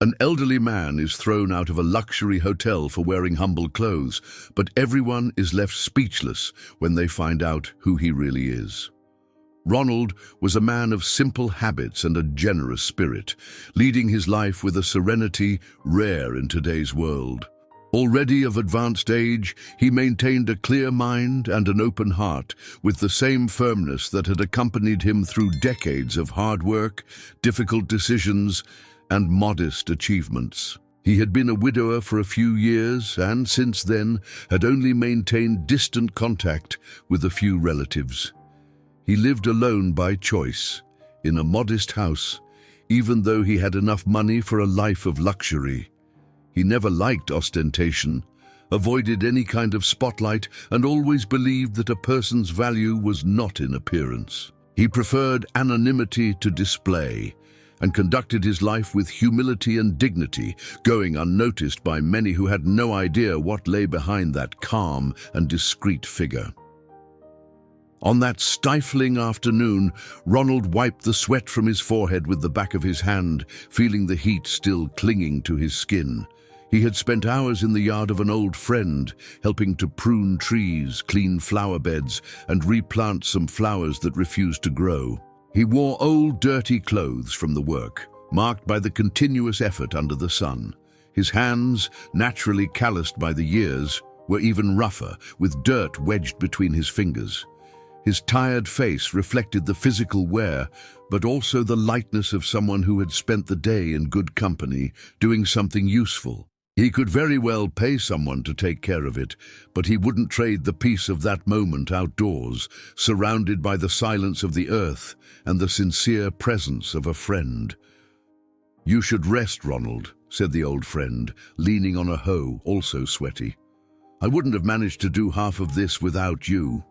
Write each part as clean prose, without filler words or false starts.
An elderly man is thrown out of a luxury hotel for wearing humble clothes, but everyone is left speechless when they find out who he really is. Ronald was a man of simple habits and a generous spirit, leading his life with a serenity rare in today's world. Already of advanced age, he maintained a clear mind and an open heart, with the same firmness that had accompanied him through decades of hard work, difficult decisions, and modest achievements. He had been a widower for a few years and, since then, had only maintained distant contact with a few relatives. He lived alone by choice, in a modest house, even though he had enough money for a life of luxury. He never liked ostentation, avoided any kind of spotlight, and always believed that a person's value was not in appearance. He preferred anonymity to display, and conducted his life with humility and dignity, going unnoticed by many who had no idea what lay behind that calm and discreet figure. On that stifling afternoon, Ronald wiped the sweat from his forehead with the back of his hand, feeling the heat still clinging to his skin. He had spent hours in the yard of an old friend, helping to prune trees, clean flower beds, and replant some flowers that refused to grow. He wore old, dirty clothes from the work, marked by the continuous effort under the sun. His hands, naturally calloused by the years, were even rougher, with dirt wedged between his fingers. His tired face reflected the physical wear, but also the lightness of someone who had spent the day in good company, doing something useful. He could very well pay someone to take care of it, but he wouldn't trade the peace of that moment outdoors, surrounded by the silence of the earth and the sincere presence of a friend. "You should rest, Ronald," said the old friend, leaning on a hoe, also sweaty. "I wouldn't have managed to do half of this without you."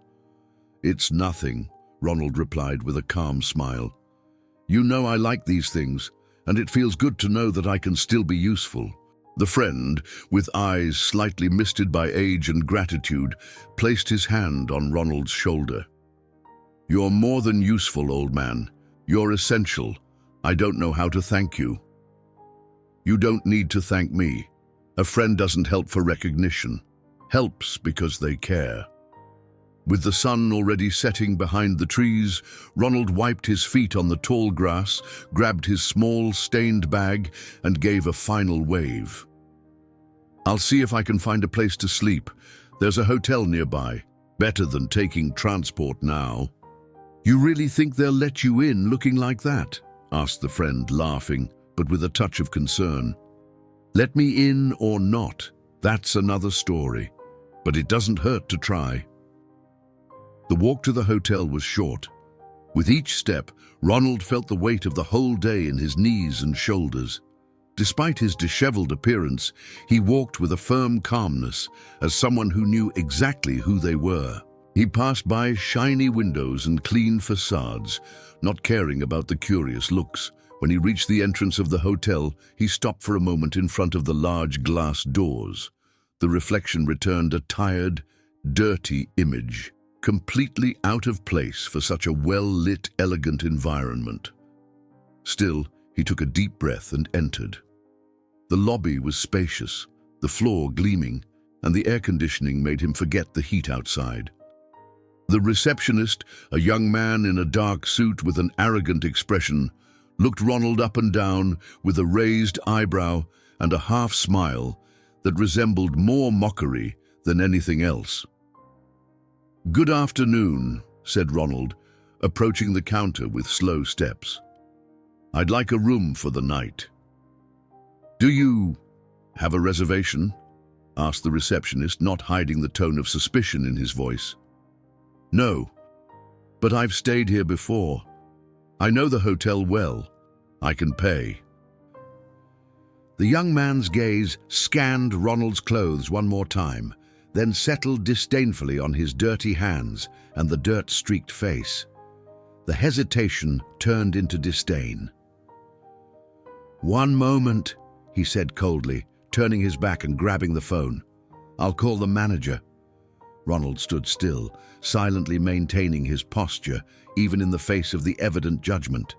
"It's nothing," Ronald replied with a calm smile. "You know I like these things, and it feels good to know that I can still be useful." The friend, with eyes slightly misted by age and gratitude, placed his hand on Ronald's shoulder. "You're more than useful, old man. You're essential. I don't know how to thank you." "You don't need to thank me. A friend doesn't help for recognition. Helps because they care." With the sun already setting behind the trees, Ronald wiped his feet on the tall grass, grabbed his small, stained bag, and gave a final wave. "I'll see if I can find a place to sleep. There's a hotel nearby. Better than taking transport now." "You really think they'll let you in looking like that?" asked the friend, laughing, but with a touch of concern. "Let me in or not, that's another story. But it doesn't hurt to try." The walk to the hotel was short. With each step, Ronald felt the weight of the whole day in his knees and shoulders. Despite his disheveled appearance, he walked with a firm calmness, as someone who knew exactly who they were. He passed by shiny windows and clean facades, not caring about the curious looks. When he reached the entrance of the hotel, he stopped for a moment in front of the large glass doors. The reflection returned a tired, dirty image, completely out of place for such a well-lit, elegant environment. Still, he took a deep breath and entered. The lobby was spacious, the floor gleaming, and the air conditioning made him forget the heat outside. The receptionist, a young man in a dark suit with an arrogant expression, looked Ronald up and down with a raised eyebrow and a half-smile that resembled more mockery than anything else. "Good afternoon," said Ronald, approaching the counter with slow steps. "I'd like a room for the night." "Do you have a reservation?" asked the receptionist, not hiding the tone of suspicion in his voice. "No, but I've stayed here before. I know the hotel well. I can pay." The young man's gaze scanned Ronald's clothes one more time, then settled disdainfully on his dirty hands and the dirt-streaked face. The hesitation turned into disdain. "One moment," he said coldly, turning his back and grabbing the phone. "I'll call the manager." Ronald stood still, silently maintaining his posture, even in the face of the evident judgment.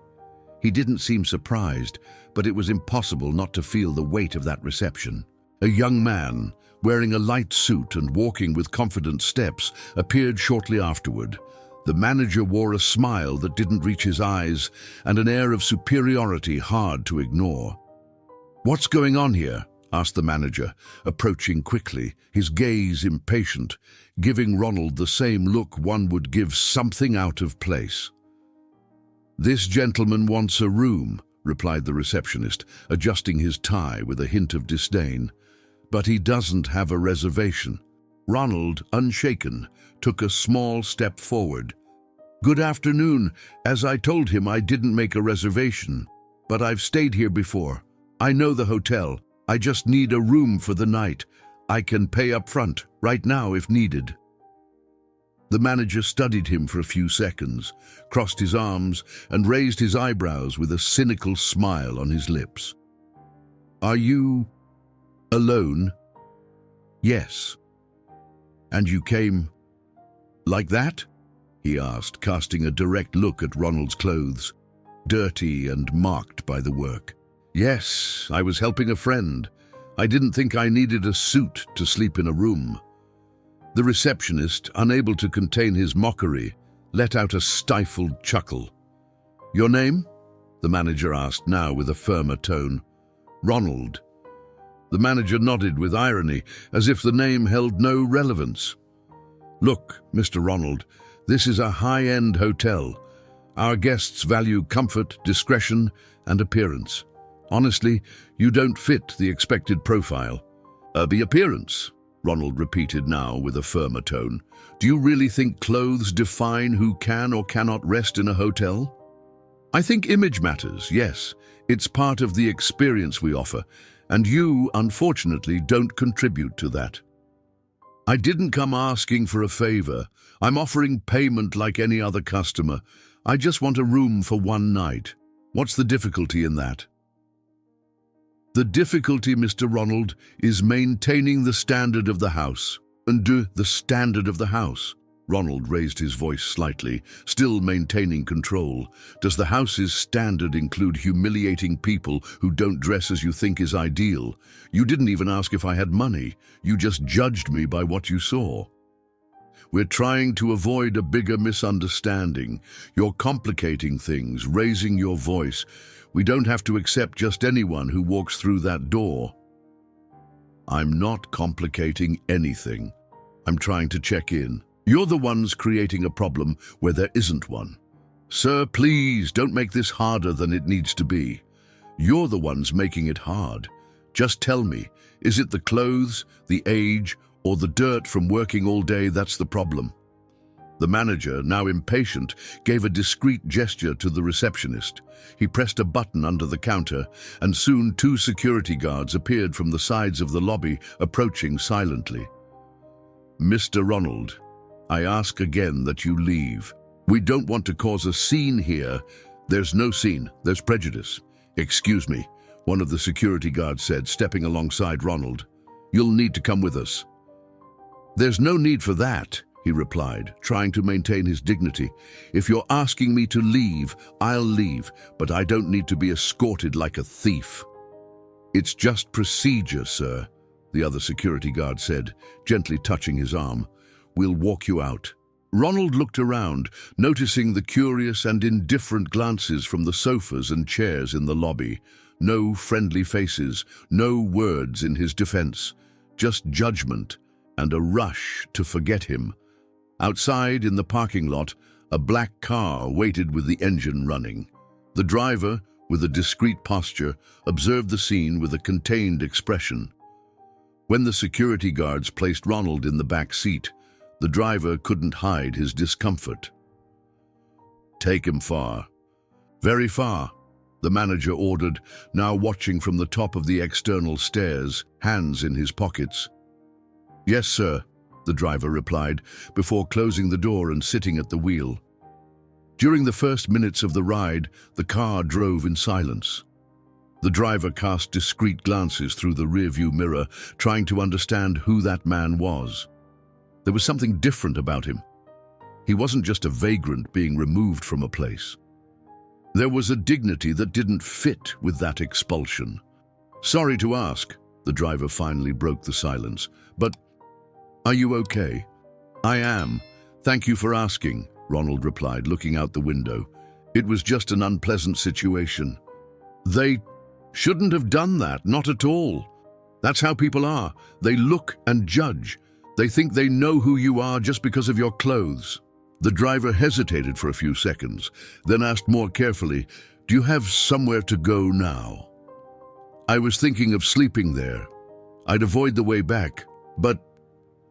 He didn't seem surprised, but it was impossible not to feel the weight of that reception. A young man, wearing a light suit and walking with confident steps, appeared shortly afterward. The manager wore a smile that didn't reach his eyes and an air of superiority hard to ignore. "What's going on here?" asked the manager, approaching quickly, his gaze impatient, giving Ronald the same look one would give something out of place. "This gentleman wants a room," replied the receptionist, adjusting his tie with a hint of disdain. "But he doesn't have a reservation." Ronald, unshaken, took a small step forward. "Good afternoon. As I told him, I didn't make a reservation, but I've stayed here before. I know the hotel. I just need a room for the night. I can pay up front, right now if needed." The manager studied him for a few seconds, crossed his arms, and raised his eyebrows with a cynical smile on his lips. "Are you alone?" "Yes." "And you came like that?" he asked, casting a direct look at Ronald's clothes, dirty and marked by the work. "Yes, I was helping a friend. I didn't think I needed a suit to sleep in a room." The receptionist, unable to contain his mockery, let out a stifled chuckle. "Your name?" the manager asked, now with a firmer tone. "Ronald." The manager nodded with irony, as if the name held no relevance. "Look, Mr. Ronald, this is a high-end hotel. Our guests value comfort, discretion, and appearance. Honestly, you don't fit the expected profile." The appearance," Ronald repeated now with a firmer tone. "Do you really think clothes define who can or cannot rest in a hotel?" "I think image matters, yes. It's part of the experience we offer, and you, unfortunately, don't contribute to that." "I didn't come asking for a favor. I'm offering payment like any other customer. I just want a room for one night. What's the difficulty in that?" "The difficulty, Mr. Ronald, is maintaining the standard of the house." "And the standard of the house?" Ronald raised his voice slightly, still maintaining control. "Does the house's standard include humiliating people who don't dress as you think is ideal? You didn't even ask if I had money. You just judged me by what you saw." "We're trying to avoid a bigger misunderstanding. You're complicating things, raising your voice. We don't have to accept just anyone who walks through that door." "I'm not complicating anything. I'm trying to check in. You're the ones creating a problem where there isn't one. Sir, please don't make this harder than it needs to be. You're the ones making it hard. Just tell me, is it the clothes, the age, or the dirt from working all day that's the problem?" The manager, now impatient, gave a discreet gesture to the receptionist. He pressed a button under the counter, and soon 2 security guards appeared from the sides of the lobby, approaching silently. "Mr. Ronald, I ask again that you leave. We don't want to cause a scene here." "There's no scene, there's prejudice." "Excuse me," one of the security guards said, stepping alongside Ronald. "You'll need to come with us." "There's no need for that," he replied, trying to maintain his dignity. "If you're asking me to leave, I'll leave, but I don't need to be escorted like a thief." "It's just procedure, sir," the other security guard said, gently touching his arm. "We'll walk you out." Ronald looked around, noticing the curious and indifferent glances from the sofas and chairs in the lobby. No friendly faces, no words in his defense, just judgment and a rush to forget him. Outside, in the parking lot, a black car waited with the engine running. The driver, with a discreet posture, observed the scene with a contained expression. When the security guards placed Ronald in the back seat, the driver couldn't hide his discomfort. "Take him far." "Very far," the manager ordered, now watching from the top of the external stairs, hands in his pockets. "Yes, sir," the driver replied, before closing the door and sitting at the wheel. During the first minutes of the ride, the car drove in silence. The driver cast discreet glances through the rearview mirror, trying to understand who that man was. There was something different about him. He wasn't just a vagrant being removed from a place. There was a dignity that didn't fit with that expulsion. "Sorry to ask," the driver finally broke the silence, "but are you okay?" "I am. Thank you for asking," Ronald replied, looking out the window. "It was just an unpleasant situation." "They shouldn't have done that, not at all. That's how people are. They look and judge. They think they know who you are just because of your clothes." The driver hesitated for a few seconds, then asked more carefully, "Do you have somewhere to go now?" "I was thinking of sleeping there. I'd avoid the way back, but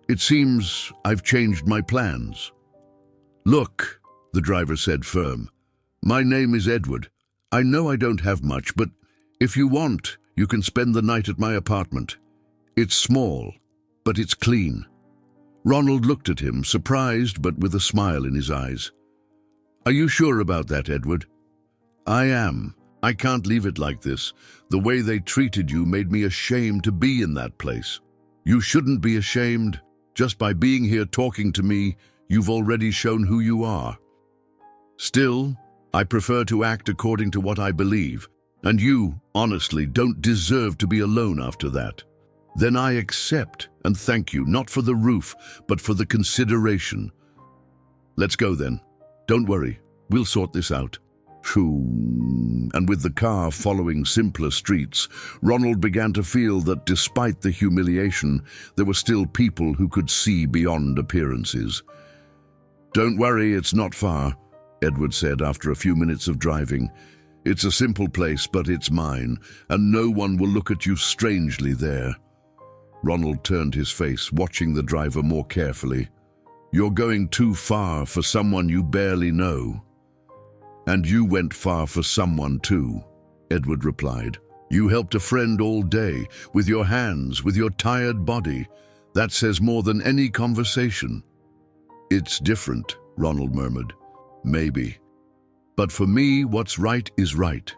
it seems I've changed my plans." "Look," the driver said firm, "my name is Edward. I know I don't have much, but if you want, you can spend the night at my apartment. It's small, but it's clean." Ronald looked at him, surprised but with a smile in his eyes. "Are you sure about that, Edward?" "I am. I can't leave it like this. The way they treated you made me ashamed to be in that place." "You shouldn't be ashamed. Just by being here talking to me, you've already shown who you are. Still, I prefer to act according to what I believe, and you, honestly, don't deserve to be alone after that. Then I accept and thank you, not for the roof, but for the consideration. Let's go then. Don't worry, we'll sort this out." Phew. And with the car following simpler streets, Ronald began to feel that despite the humiliation, there were still people who could see beyond appearances. "Don't worry, it's not far," Edward said after a few minutes of driving. "It's a simple place, but it's mine, and no one will look at you strangely there." Ronald turned his face, watching the driver more carefully. "You're going too far for someone you barely know." "And you went far for someone too," Edward replied. "You helped a friend all day, with your hands, with your tired body. That says more than any conversation." "It's different," Ronald murmured. "Maybe. But for me, what's right is right.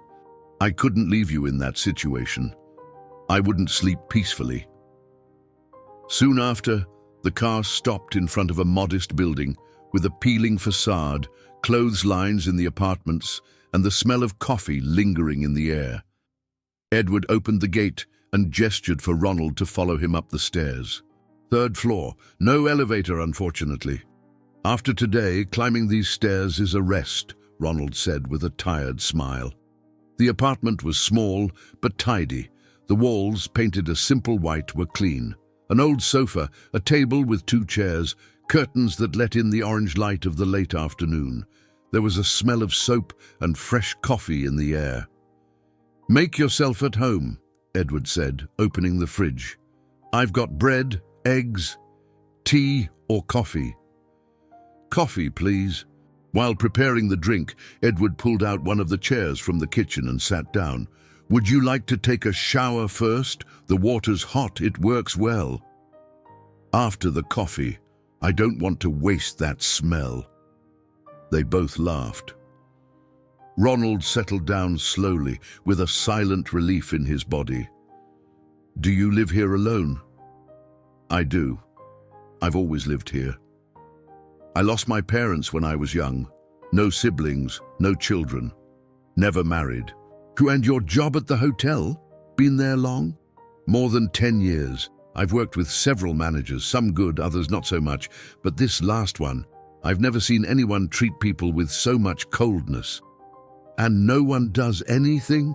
I couldn't leave you in that situation. I wouldn't sleep peacefully." Soon after, the car stopped in front of a modest building with a peeling facade, clotheslines in the apartments, and the smell of coffee lingering in the air. Edward opened the gate and gestured for Ronald to follow him up the stairs. "Third floor, no elevator, unfortunately. After today, climbing these stairs is a rest," Ronald said with a tired smile. The apartment was small but tidy. The walls, painted a simple white, were clean. An old sofa, a table with 2 chairs, curtains that let in the orange light of the late afternoon. There was a smell of soap and fresh coffee in the air. "Make yourself at home," Edward said, opening the fridge. "I've got bread, eggs, tea or coffee." "Coffee, please." While preparing the drink, Edward pulled out one of the chairs from the kitchen and sat down. "Would you like to take a shower first? The water's hot, it works well." "After the coffee. I don't want to waste that smell." They both laughed. Ronald settled down slowly, with a silent relief in his body. "Do you live here alone?" "I do. I've always lived here. I lost my parents when I was young. No siblings, no children. Never married." "And your job at the hotel? Been there long?" "More than 10 years. I've worked with several managers, some good, others not so much, but this last one, I've never seen anyone treat people with so much coldness." "And no one does anything?"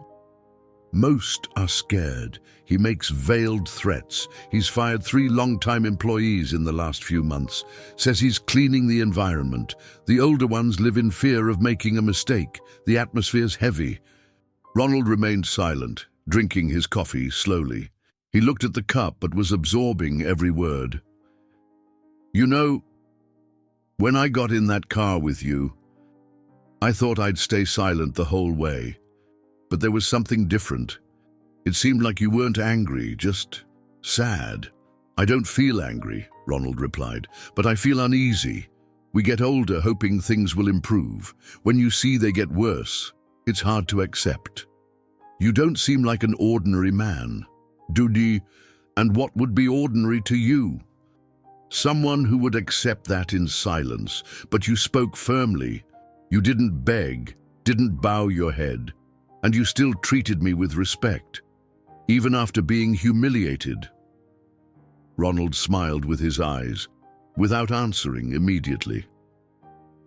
"Most are scared. He makes veiled threats. He's fired 3 long-time employees in the last few months. Says he's cleaning the environment. The older ones live in fear of making a mistake. The atmosphere's heavy." Ronald remained silent, drinking his coffee slowly. He looked at the cup but was absorbing every word. "You know, when I got in that car with you, I thought I'd stay silent the whole way. But there was something different. It seemed like you weren't angry, just sad." "I don't feel angry," Ronald replied, "but I feel uneasy. We get older hoping things will improve. When you see they get worse, it's hard to accept. You don't seem like an ordinary man. Dudi, and what would be ordinary to you?" "Someone who would accept that in silence, but you spoke firmly. You didn't beg, didn't bow your head, and you still treated me with respect, even after being humiliated." Ronald smiled with his eyes, without answering immediately.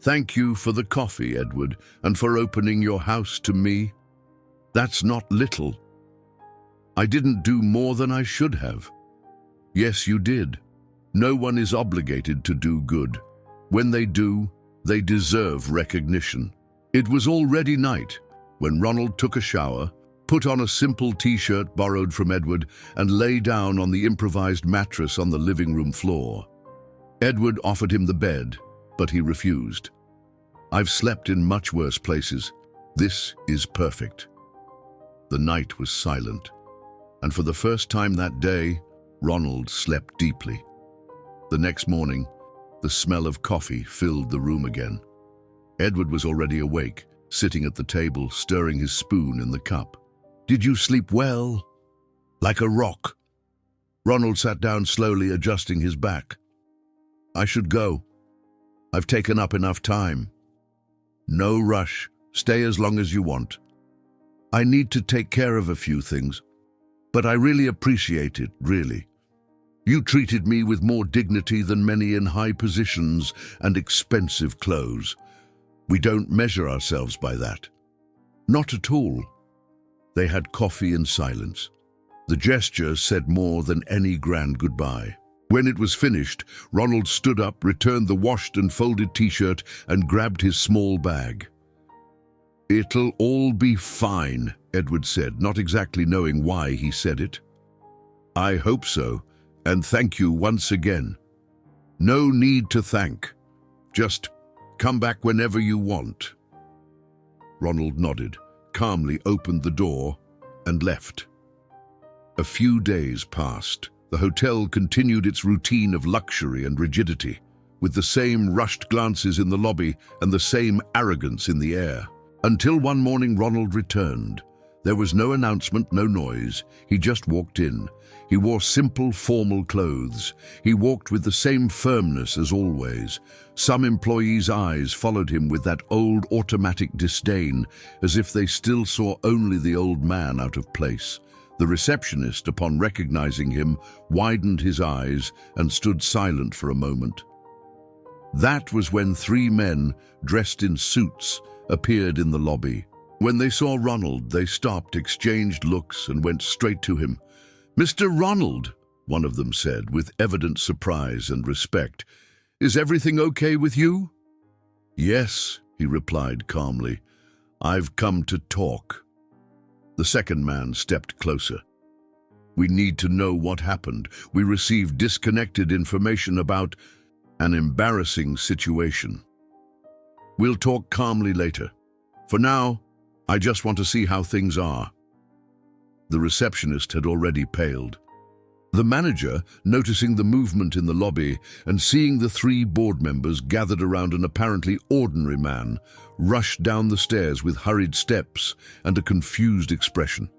"Thank you for the coffee, Edward, and for opening your house to me. That's not little. I didn't do more than I should have." "Yes, you did. No one is obligated to do good. When they do, they deserve recognition." It was already night when Ronald took a shower, put on a simple t-shirt borrowed from Edward, and lay down on the improvised mattress on the living room floor. Edward offered him the bed, but he refused. "I've slept in much worse places. This is perfect." The night was silent, and for the first time that day, Ronald slept deeply. The next morning, the smell of coffee filled the room again. Edward was already awake, sitting at the table, stirring his spoon in the cup. "Did you sleep well?" "Like a rock." Ronald sat down slowly, adjusting his back. "I should go. I've taken up enough time." "No rush. Stay as long as you want. I need to take care of a few things. But I really appreciate it, really. You treated me with more dignity than many in high positions and expensive clothes. We don't measure ourselves by that." "Not at all." They had coffee in silence. The gesture said more than any grand goodbye. When it was finished, Ronald stood up, returned the washed and folded t-shirt, and grabbed his small bag. "It'll all be fine," Edward said, not exactly knowing why he said it. "I hope so, and thank you once again." "No need to thank. Just come back whenever you want." Ronald nodded, calmly opened the door, and left. A few days passed. The hotel continued its routine of luxury and rigidity, with the same rushed glances in the lobby and the same arrogance in the air. Until one morning Ronald returned. There was no announcement, no noise. He just walked in. He wore simple, formal clothes. He walked with the same firmness as always. Some employees' eyes followed him with that old automatic disdain, as if they still saw only the old man out of place. The receptionist, upon recognizing him, widened his eyes and stood silent for a moment. That was when three men, dressed in suits, appeared in the lobby. When they saw Ronald, they stopped, exchanged looks, and went straight to him. "Mr. Ronald," one of them said, with evident surprise and respect, "is everything okay with you?" "Yes," he replied calmly. "I've come to talk." The second man stepped closer. "We need to know what happened. We received disconnected information about an embarrassing situation. We'll talk calmly later. For now, I just want to see how things are." The receptionist had already paled. The manager, noticing the movement in the lobby and seeing the three board members gathered around an apparently ordinary man, rushed down the stairs with hurried steps and a confused expression.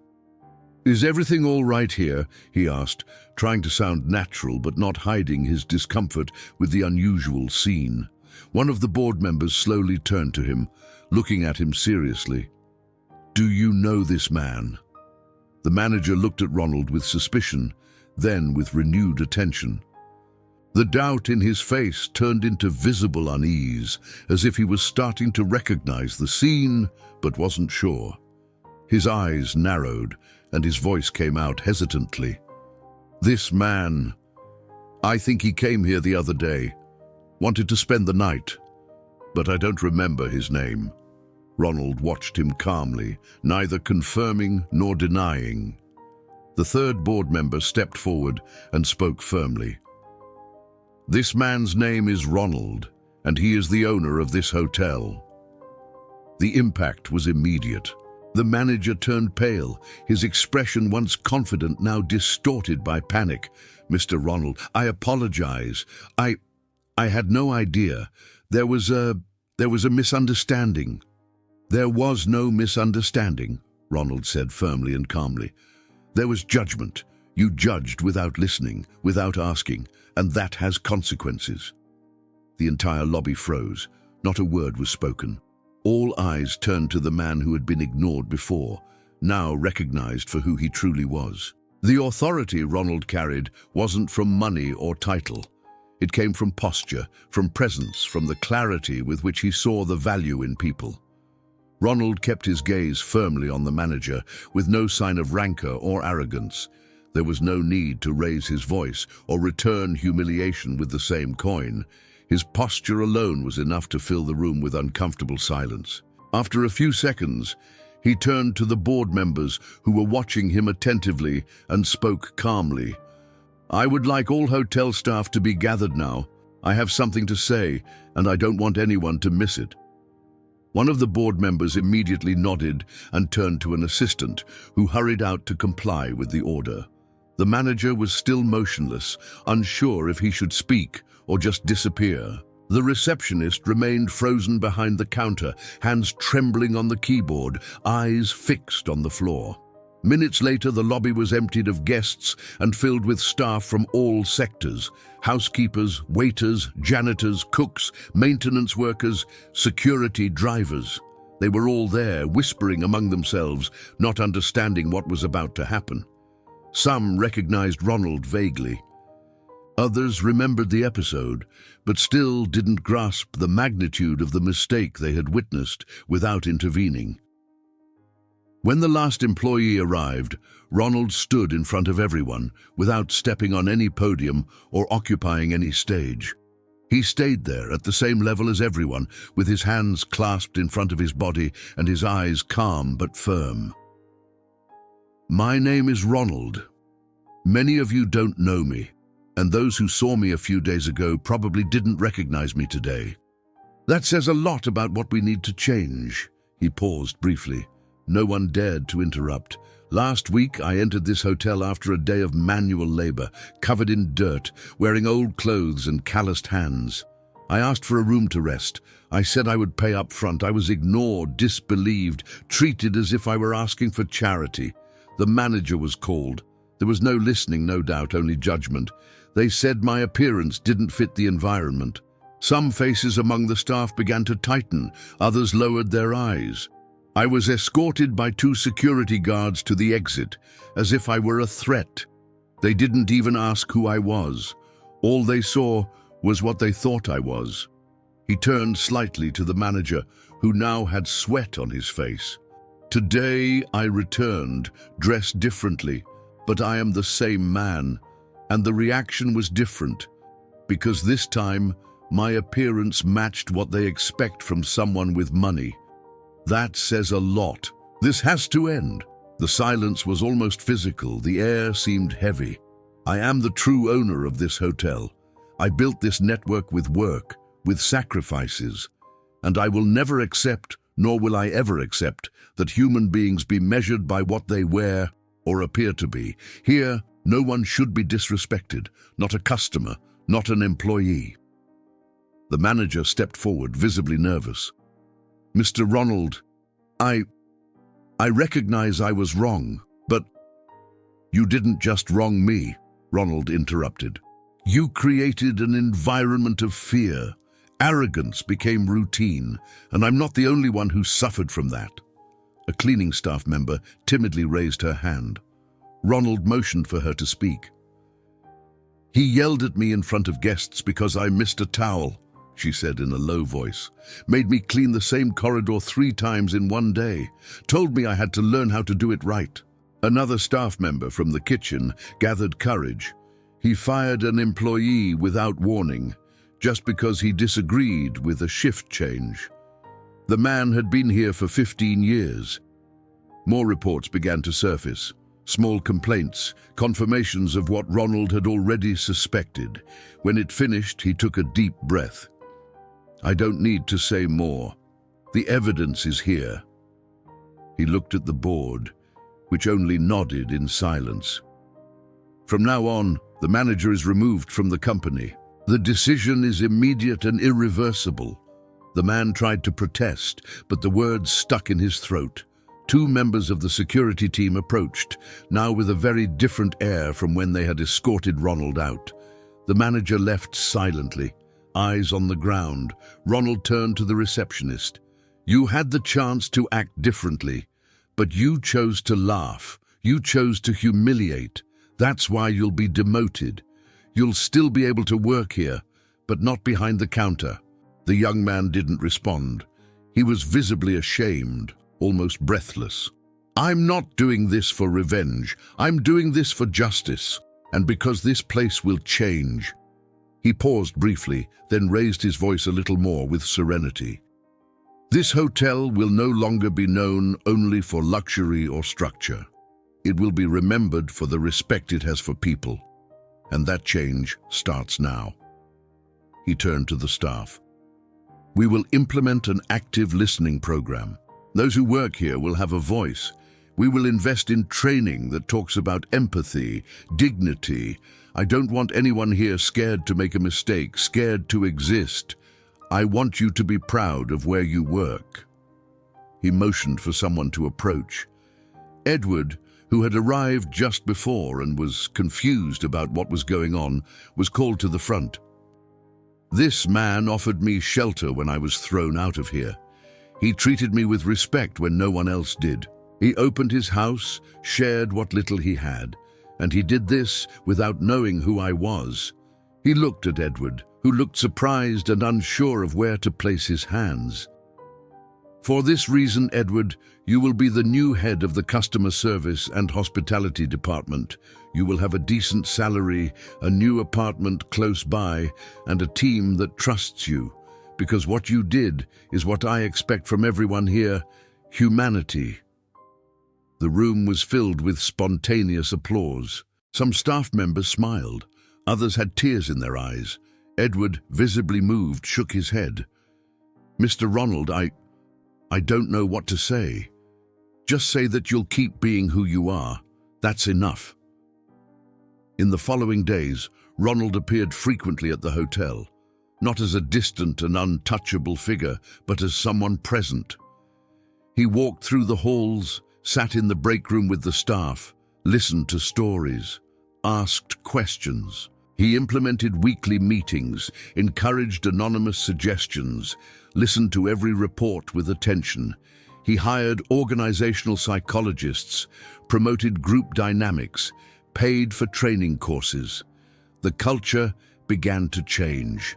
"Is everything all right here?" he asked, trying to sound natural but not hiding his discomfort with the unusual scene. One of the board members slowly turned to him, looking at him seriously. "Do you know this man?" The manager looked at Ronald with suspicion, then with renewed attention. The doubt in his face turned into visible unease, as if he was starting to recognize the scene, but wasn't sure. His eyes narrowed, and his voice came out hesitantly. "This man, I think he came here the other day, wanted to spend the night, but I don't remember his name." Ronald watched him calmly, neither confirming nor denying. The third board member stepped forward and spoke firmly. "This man's name is Ronald, and he is the owner of this hotel." The impact was immediate. The manager turned pale, his expression once confident now distorted by panic. "Mr. Ronald, I apologize. I had no idea. There was a misunderstanding." "There was no misunderstanding," Ronald said firmly and calmly. "There was judgment. You judged without listening, without asking, and that has consequences." The entire lobby froze. Not a word was spoken. All eyes turned to the man who had been ignored before, now recognized for who he truly was. The authority Ronald carried wasn't from money or title. It came from posture, from presence, from the clarity with which he saw the value in people. Ronald kept his gaze firmly on the manager, with no sign of rancor or arrogance. There was no need to raise his voice or return humiliation with the same coin. His posture alone was enough to fill the room with uncomfortable silence. After a few seconds, he turned to the board members who were watching him attentively and spoke calmly. "I would like all hotel staff to be gathered now. I have something to say, and I don't want anyone to miss it." One of the board members immediately nodded and turned to an assistant, who hurried out to comply with the order. The manager was still motionless, unsure if he should speak or just disappear. The receptionist remained frozen behind the counter, hands trembling on the keyboard, eyes fixed on the floor. Minutes later, the lobby was emptied of guests and filled with staff from all sectors: housekeepers, waiters, janitors, cooks, maintenance workers, security drivers. They were all there, whispering among themselves, not understanding what was about to happen. Some recognized Ronald vaguely. Others remembered the episode, but still didn't grasp the magnitude of the mistake they had witnessed without intervening. When the last employee arrived, Ronald stood in front of everyone, without stepping on any podium or occupying any stage. He stayed there at the same level as everyone, with his hands clasped in front of his body and his eyes calm but firm. "My name is Ronald. Many of you don't know me, and those who saw me a few days ago probably didn't recognize me today. That says a lot about what we need to change." He paused briefly. No one dared to interrupt. "Last week, I entered this hotel after a day of manual labor, covered in dirt, wearing old clothes and calloused hands. I asked for a room to rest. I said I would pay up front. I was ignored, disbelieved, treated as if I were asking for charity. The manager was called. There was no listening, no doubt, only judgment. They said my appearance didn't fit the environment. Some faces among the staff began to tighten, others lowered their eyes. I was escorted by 2 security guards to the exit, as if I were a threat. They didn't even ask who I was. All they saw was what they thought I was." He turned slightly to the manager, who now had sweat on his face. "Today I returned, dressed differently, but I am the same man, and the reaction was different, because this time my appearance matched what they expect from someone with money. That says a lot. This has to end." The silence was almost physical. The air seemed heavy. "I am the true owner of this hotel. I built this network with work, with sacrifices, and I will never accept, nor will I ever accept, that human beings be measured by what they wear or appear to be. Here, no one should be disrespected, not a customer, not an employee." The manager stepped forward, visibly nervous. "Mr. Ronald, I recognize I was wrong, but—" "You didn't just wrong me," Ronald interrupted. "You created an environment of fear. Arrogance became routine, and I'm not the only one who suffered from that." A cleaning staff member timidly raised her hand. Ronald motioned for her to speak. "He yelled at me in front of guests because I missed a towel," she said in a low voice. "Made me clean the same corridor 3 times in one day. Told me I had to learn how to do it right." Another staff member from the kitchen gathered courage. "He fired an employee without warning, just because he disagreed with a shift change. The man had been here for 15 years. More reports began to surface. Small complaints, confirmations of what Ronald had already suspected. When it finished, he took a deep breath. "I don't need to say more. The evidence is here." He looked at the board, which only nodded in silence. "From now on, the manager is removed from the company. The decision is immediate and irreversible." The man tried to protest, but the words stuck in his throat. 2 members of the security team approached, now with a very different air from when they had escorted Ronald out. The manager left silently, eyes on the ground. Ronald turned to the receptionist. You had the chance to act differently, but you chose to laugh. You chose to humiliate. That's why you'll be demoted. You'll still be able to work here, but not behind the counter." The young man didn't respond. He was visibly ashamed, almost breathless. "I'm not doing this for revenge. I'm doing this for justice, and because this place will change." He paused briefly, then raised his voice a little more with serenity. "This hotel will no longer be known only for luxury or structure. It will be remembered for the respect it has for people, and that change starts now." He turned to the staff. "We will implement an active listening program. Those who work here will have a voice. We will invest in training that talks about empathy, dignity. I don't want anyone here scared to make a mistake, scared to exist. I want you to be proud of where you work." He motioned for someone to approach. Edward, who had arrived just before and was confused about what was going on, was called to the front. "This man offered me shelter when I was thrown out of here. He treated me with respect when no one else did. He opened his house, shared what little he had, and he did this without knowing who I was." He looked at Edward, who looked surprised and unsure of where to place his hands. "For this reason, Edward, you will be the new head of the customer service and hospitality department. You will have a decent salary, a new apartment close by, and a team that trusts you. Because what you did is what I expect from everyone here: humanity." The room was filled with spontaneous applause. Some staff members smiled. Others had tears in their eyes. Edward, visibly moved, shook his head. "Mr. Ronald, I don't know what to say. Just say that you'll keep being who you are. That's enough." In the following days, Ronald appeared frequently at the hotel, not as a distant and untouchable figure, but as someone present. He walked through the halls, sat in the break room with the staff, listened to stories, asked questions. He implemented weekly meetings, encouraged anonymous suggestions, listened to every report with attention. He hired organizational psychologists, promoted group dynamics, paid for training courses. The culture began to change.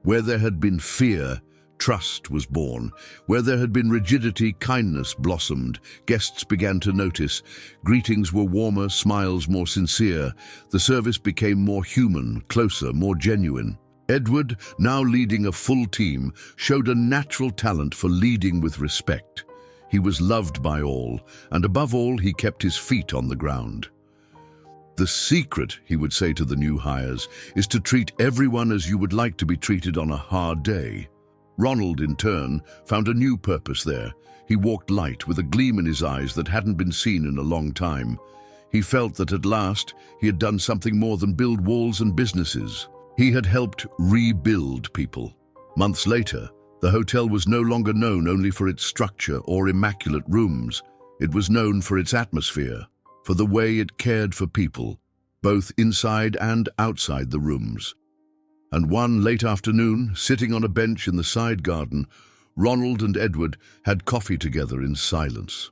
Where there had been fear, trust was born. Where there had been rigidity, kindness blossomed. Guests began to notice. Greetings were warmer, smiles more sincere. The service became more human, closer, more genuine. Edward, now leading a full team, showed a natural talent for leading with respect. He was loved by all, and above all, he kept his feet on the ground. "The secret," he would say to the new hires, "is to treat everyone as you would like to be treated on a hard day." Ronald, in turn, found a new purpose there. He walked light, with a gleam in his eyes that hadn't been seen in a long time. He felt that at last he had done something more than build walls and businesses. He had helped rebuild people. Months later, the hotel was no longer known only for its structure or immaculate rooms. It was known for its atmosphere, for the way it cared for people, both inside and outside the rooms. And one late afternoon, sitting on a bench in the side garden, Ronald and Edward had coffee together in silence.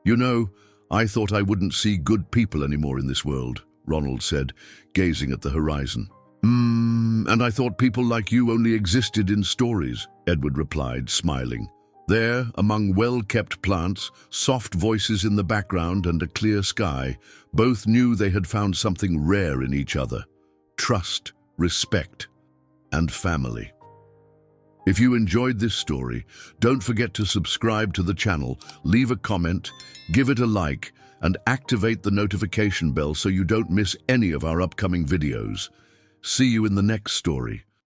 "You know, I thought I wouldn't see good people anymore in this world," Ronald said, gazing at the horizon. And I thought people like you only existed in stories," Edward replied, smiling. There, among well-kept plants, soft voices in the background and a clear sky, both knew they had found something rare in each other: trust, respect, and family. If you enjoyed this story, don't forget to subscribe to the channel, leave a comment, give it a like, and activate the notification bell so you don't miss any of our upcoming videos. See you in the next story.